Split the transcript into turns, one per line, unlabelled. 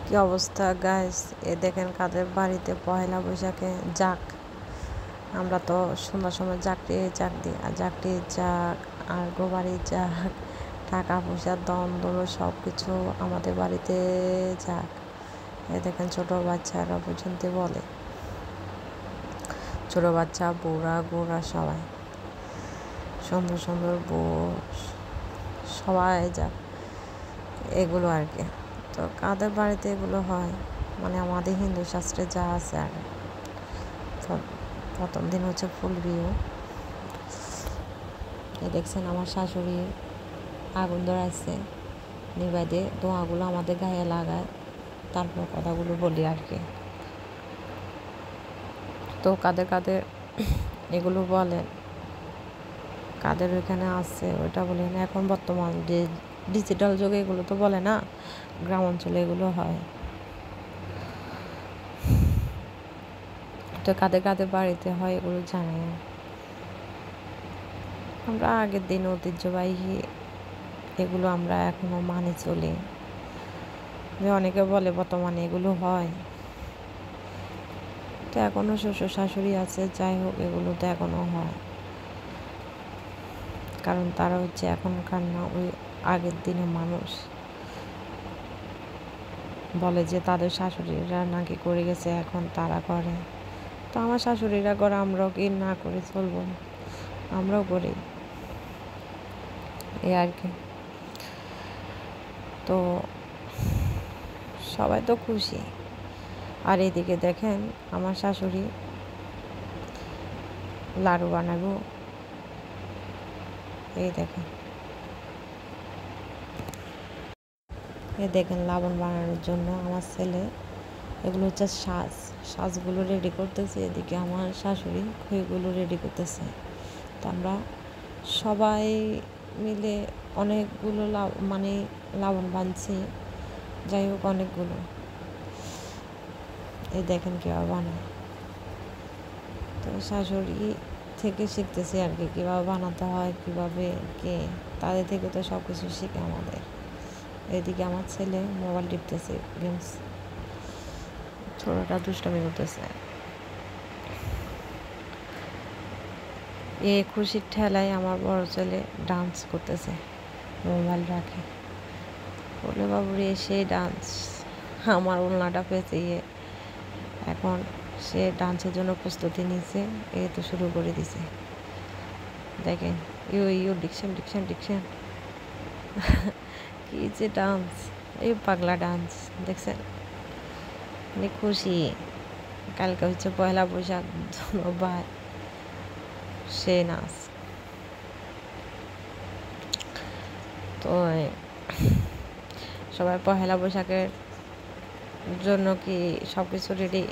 কি অবস্থা গাইস, এ দেখেন কাদের বাড়িতে পয়লা বৈশাখে যাক। আমরা তো সন্ধ্যার সময় জাকটি দিই, আর জাকটি যাক আর গোবাড়ি যাক, টাকা পয়সার দ্বন্দ্ব সব কিছু আমাদের বাড়িতে যাক। এ দেখেন ছোট বাচ্চারা পর্যন্ত বলে, ছোট বাচ্চা বুড়া গোড়া সবাই, সুন্দর সুন্দর বউ সবাই যাক, এগুলো আর কি। তো কাদের বাড়িতে এগুলো হয় মানে আমাদের হিন্দু শাস্ত্রে যা আছে আর প্রথম দিন হচ্ছে ফুল বিয়ে। এই দেখছেন আমার শাশুড়ি আগুন ধরাইছে, নিবাইদে ধোঁয়াগুলো আমাদের গায়ে লাগায়, তারপর কথাগুলো বলি আর কি। তো কাদের কাদের এগুলো বলেন, কাদের ওইখানে আছে ওইটা বলেন। এখন বর্তমান যে ডিজিটাল যুগে এগুলো তো বলে না, গ্রাম অঞ্চলে এগুলো হয়। তো কাদের কাদের বাড়িতে হয় এগুলো জানে। আমরা আগের দিন ঐতিহ্যবাহী এগুলো আমরা এখনো মানে চলি, যে অনেকে বলে বর্তমানে এগুলো হয়। তো এখনো শ্বশুর শাশুড়ি আছে, যাই হোক এগুলো তো এখনো হয়, কারণ তারা হচ্ছে এখনকার না ওই আগের দিনের মানুষ। বলে যে তাদের শাশুড়িরা নাকি করে গেছে, এখন তারা করে। তো আমার শাশুড়িরা করে, আমরাও কি না করে চলবো? আমরাও করি, এই আর কি। তো সবাই তো খুশি। আর এদিকে দেখেন আমার শাশুড়ি লাড়ু বানাবো, এই দেখেন, এই দেখেন লবণ বানানোর জন্য আমার ছেলে এগুলো হচ্ছে সাজগুলো রেডি করতেছে, এদিকে আমার শাশুড়ি খইগুলো রেডি করতেছে। তো আমরা সবাই মিলে অনেকগুলো মানে লবণ বানছি, যাই হোক অনেকগুলো। এই দেখেন কীভাবে বানায়। তো শাশুড়ি থেকে শিখতেছি আর কি, কীভাবে বানাতে হয়, কীভাবে কে, তাদের থেকে তো সব কিছু শিখে আমাদের। এদিকে আমার ছেলে মোবাইল টিপতেছে, গেমস, ছোটটা দুষ্টামি করতেছে। এ খুশির ঠেলায় আমার বড় ছেলে ডান্স করতেছে, মোবাইল রাখে, বলে বাবুরে সেই ডান্স, আমার ওলনাটা পেঁচিয়ে এখন সে ডান্সের জন্য প্রস্তুতি নিচ্ছে। এই তো শুরু করে দিছে, দেখেন ইউ ডিকশন ডিকশন ডিকশন কি যে ডান্স, এই পাগলা ডান্স দেখছেন। অনেক খুশি, কালকে হচ্ছে পয়লা বৈশাখ, ধন্যবাদ, সে নাচ। তো সবাই পয়লা বৈশাখের জন্য কি সব কিছু রেডি?